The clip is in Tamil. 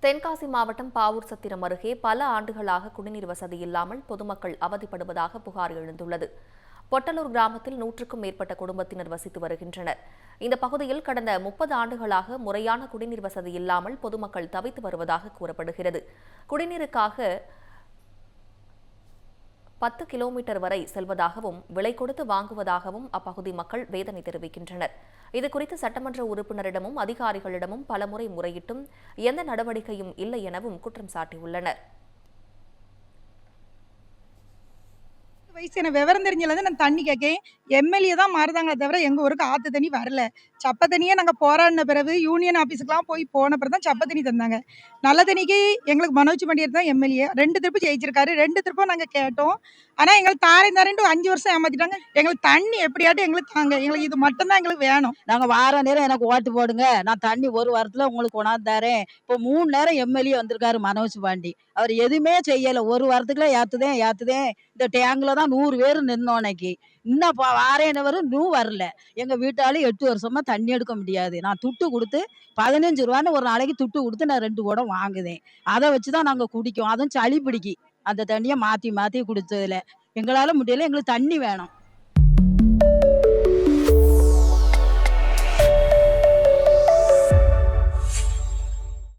தென்காசி மாவட்டம் பாவூர் சத்திரம் அருகே பல ஆண்டுகளாக குடிநீர் வசதி இல்லாமல் பொதுமக்கள் அவதிப்படுவதாக புகார் எழுந்துள்ளது. பொட்டலூர் கிராமத்தில் 100க்கும் மேற்பட்ட குடும்பத்தினர் வசித்து வருகின்றனர். இந்த பகுதியில் கடந்த 30 ஆண்டுகளாக முறையான குடிநீர் வசதி இல்லாமல் பொதுமக்கள் தவித்து வருவதாக கூறப்படுகிறது. குடிநீருக்காக 10 கிலோமீட்டர் வரை செல்வதாகவும் விலை கொடுத்து வாங்குவதாகவும் அப்பகுதி மக்கள் வேதனை தெரிவிக்கின்றனர். இதுகுறித்து சட்டமன்ற உறுப்பினரிடமும் அதிகாரிகளிடமும் பலமுறை முறையிட்டும் எந்த நடவடிக்கையும் இல்லை எனவும் குற்றம் சாட்டியுள்ளனர். வயசு எனக்கு விவரம் தெரிஞ்சதுல நான் தண்ணி கேட்கேன். எம்எல்ஏ தான் மாறுதாங்க தவிர எங்க ஊருக்கு ஆத்து தண்ணி வரல. சப்ப தண்ணியே நாங்க போராடின பிறகு யூனியன் ஆபீஸுக்குலாம் போன பிறகு தான் சப்ப தண்ணி தந்தாங்க. நல்ல தண்ணிக்கு எங்களுக்கு மனோஜ் பாண்டியர் தான் எம்எல்ஏ. 2 திருப்பு ஜெயிச்சிருக்காரு. 2 திருப்பும் நாங்க கேட்டோம். ஆனா எங்களுக்கு தாரேன்னு 5 வருஷம் ஏமாத்திட்டாங்க. எங்களுக்கு தண்ணி எப்படியாட்டும் எங்களுக்கு தாங்க. எங்களுக்கு இது மட்டும் தான் எங்களுக்கு வேணும். நாங்க வார நேரம் எனக்கு ஓட்டு போடுங்க, நான் தண்ணி ஒரு வாரத்துல உங்களுக்கு கொண்டாந்து தரேன். இப்போ 3 நேரம் எம்எல்ஏ வந்திருக்காரு மனோஜ் பாண்டி. அவர் எதுவுமே செய்யல. ஒரு வாரத்துக்குள்ள ஏத்துதேன். இந்த டேங்க்ல தான் 100 பேர் நின்னோம் அன்னைக்கு. இன்னும் வாரேனவர் இன்னும் வரல. எங்க வீட்டால 8 வருஷமா தண்ணி எடுக்க முடியாது. நான் துட்டு கொடுத்து 15 ரூபான்னு ஒரு நாளைக்கு துட்டு கொடுத்து நான் 2 குடம் வாங்குதேன். அதை வச்சுதான் நாங்க குடிக்கோம். அதுவும் சளி பிடிக்கி அந்த தண்ணியை மாத்தி குடிச்சதுல எங்களால முடியல. எங்களுக்கு தண்ணி வேணும்.